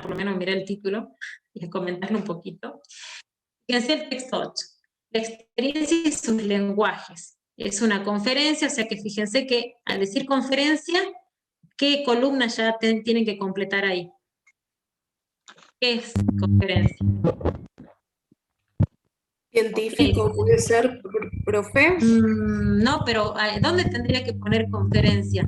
por lo menos mirar el título y comentarlo un poquito. Fíjense el texto 8. La experiencia y sus lenguajes. Es una conferencia, o sea que fíjense que al decir conferencia, ¿qué columna ya tienen que completar ahí? ¿Qué es conferencia? Científico, puede ser, profe. No, pero ¿dónde tendría que poner conferencia?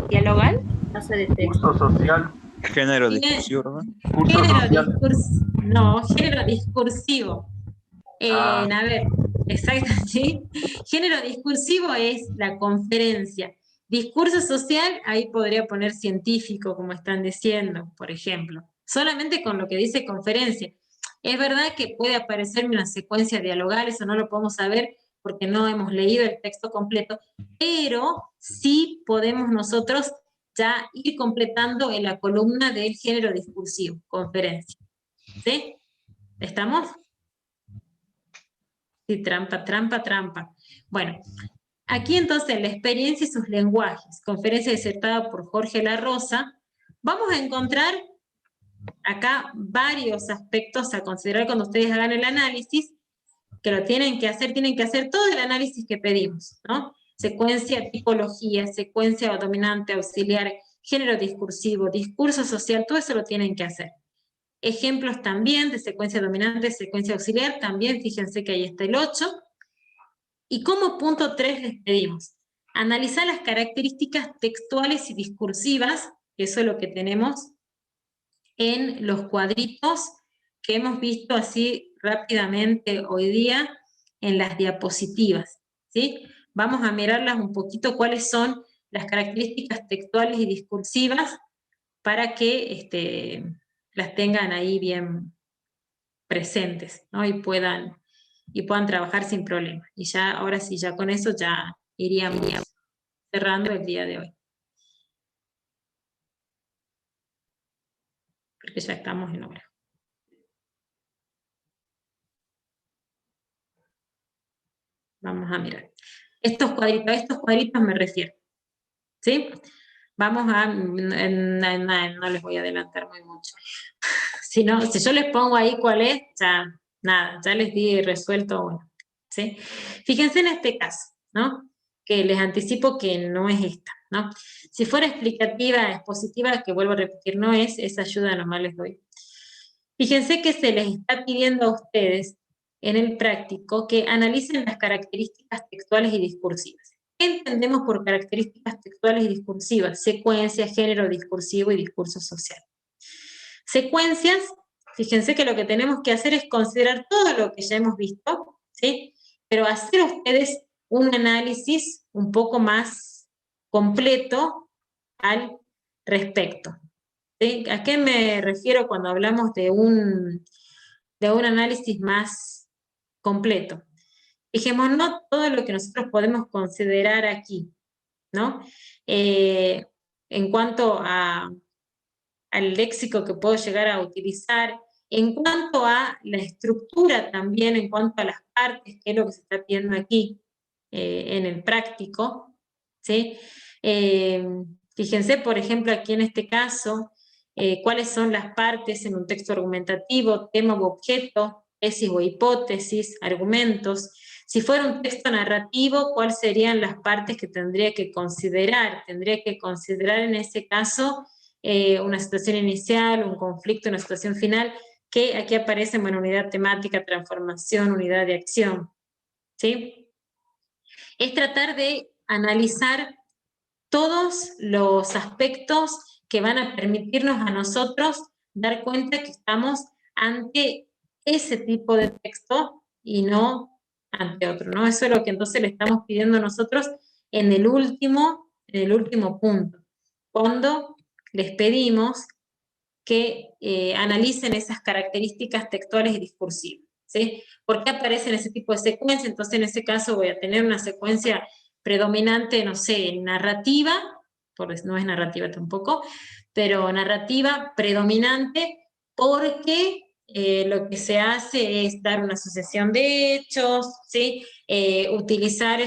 ¿Dialogal? Base de texto. Curso social. Género discursivo, ¿verdad? Curso social. Género discursivo. A ver, exacto, ¿sí? Género discursivo es la conferencia. Discurso social, ahí podría poner científico, como están diciendo, por ejemplo. Solamente con lo que dice conferencia. Es verdad que puede aparecerme una secuencia dialogal, eso no lo podemos saber porque no hemos leído el texto completo, pero sí podemos nosotros ya ir completando en la columna del género discursivo, conferencia. ¿Sí? ¿Estamos? Sí, trampa, trampa, trampa. Bueno, aquí entonces la experiencia y sus lenguajes, conferencia disertada por Jorge La Rosa, vamos a encontrar acá varios aspectos a considerar cuando ustedes hagan el análisis, que lo tienen que hacer todo el análisis que pedimos, ¿no? Secuencia, tipología, secuencia dominante, auxiliar, género discursivo, discurso social, todo eso lo tienen que hacer. Ejemplos también de secuencia dominante, secuencia auxiliar, también fíjense que ahí está el 8. Y como punto 3 les pedimos, analizar las características textuales y discursivas, eso es lo que tenemos en los cuadritos que hemos visto así rápidamente hoy día en las diapositivas, ¿sí? Vamos a mirarlas un poquito cuáles son las características textuales y discursivas para que las tengan ahí bien presentes, ¿no? Y puedan trabajar sin problema. Y ya, ahora sí, ya con eso ya iríamos cerrando el día de hoy. Porque ya estamos en hora. Vamos a mirar. A estos cuadritos me refiero. ¿Sí? Vamos a... No les voy a adelantar muy mucho. Si yo les pongo ahí cuál es, ya nada, ya les di resuelto uno. ¿Sí? Fíjense en este caso, ¿no? Que les anticipo que no es esta, ¿no? Si fuera explicativa, expositiva, que vuelvo a repetir, no es, esa ayuda nomás les doy. Fíjense que se les está pidiendo a ustedes en el práctico que analicen las características textuales y discursivas. ¿Qué entendemos por características textuales y discursivas? Secuencia, género discursivo y discurso social. Secuencias, fíjense que lo que tenemos que hacer es considerar todo lo que ya hemos visto, ¿sí? Pero hacer ustedes un análisis un poco más completo al respecto. ¿Sí? ¿A qué me refiero cuando hablamos de un análisis más completo? Fijémonos todo lo que nosotros podemos considerar aquí, ¿no? En cuanto al léxico que puedo llegar a utilizar, en cuanto a la estructura también, en cuanto a las partes, que es lo que se está pidiendo aquí en el práctico, ¿sí? Fíjense, por ejemplo, aquí en este caso, cuáles son las partes en un texto argumentativo, tema u objeto, tesis o hipótesis, argumentos. Si fuera un texto narrativo, ¿cuáles serían las partes que tendría que considerar? Tendría que considerar en ese caso una situación inicial, un conflicto, una situación final, que aquí aparece en unidad temática, transformación, unidad de acción. ¿Sí? Es tratar de analizar todos los aspectos que van a permitirnos a nosotros dar cuenta que estamos ante ese tipo de texto y no ante otro, ¿no? Eso es lo que entonces le estamos pidiendo a nosotros en el último punto, cuando les pedimos que analicen esas características textuales y discursivas, ¿sí? ¿Por qué aparecen ese tipo de secuencia? Entonces en ese caso voy a tener una secuencia predominante, no sé, narrativa, no es narrativa tampoco, pero narrativa predominante porque lo que se hace es dar una asociación de hechos, ¿sí? Utilizar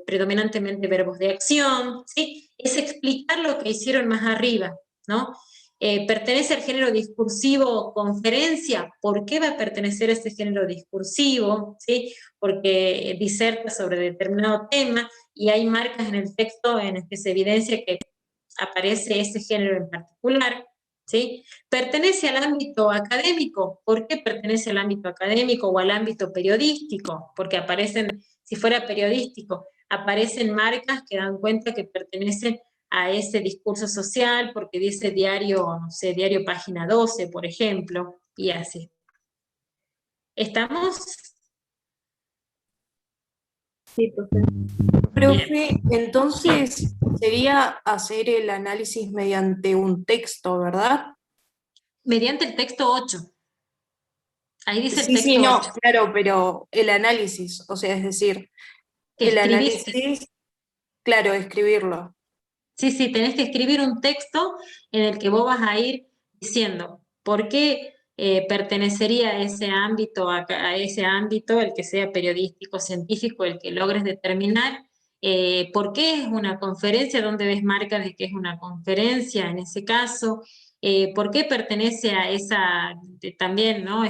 predominantemente verbos de acción, ¿sí? Es explicar lo que hicieron más arriba, ¿no? pertenece al género discursivo conferencia. ¿Por qué va a pertenecer a ese género discursivo? ¿Sí? Porque diserta sobre determinado tema y hay marcas en el texto en las que se evidencia que aparece ese género en particular. ¿Sí? Pertenece al ámbito académico. ¿Por qué pertenece al ámbito académico o al ámbito periodístico? Porque aparecen, si fuera periodístico, aparecen marcas que dan cuenta que pertenecen a ese discurso social, porque dice diario, no sé, diario página 12, por ejemplo, y así. ¿Estamos? Sí, profe. Profe, entonces sería hacer el análisis mediante un texto, ¿verdad? Mediante el texto 8. Ahí dice el Sí, sí, texto no, 8. claro, pero el análisis, o sea, es decir, Que el escribiste. análisis, claro, escribirlo. Sí, sí, tenés que escribir un texto en el que vos vas a ir diciendo por qué pertenecería a ese ámbito, el que sea periodístico, científico, el que logres determinar, por qué es una conferencia, dónde ves marcas de que es una conferencia en ese caso, por qué pertenece a esa, también, ¿no?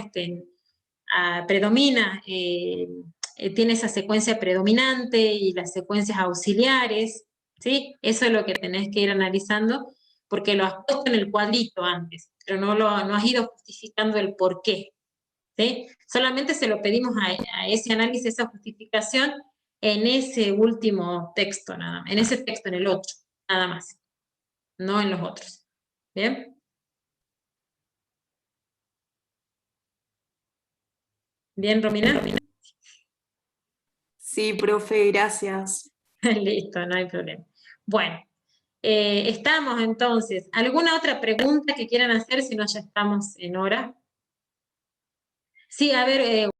Predomina, tiene esa secuencia predominante y las secuencias auxiliares. ¿Sí? Eso es lo que tenés que ir analizando, porque lo has puesto en el cuadrito antes, pero no has ido justificando el por qué. ¿Sí? Solamente se lo pedimos a ese análisis, esa justificación, en ese último texto, nada más, en ese texto, en el 8, nada más, no en los otros. ¿Bien? ¿Bien, Romina? Sí, profe, gracias. Listo, no hay problema. Bueno, estamos entonces. ¿Alguna otra pregunta que quieran hacer? Si no, ya estamos en hora. Sí, a ver,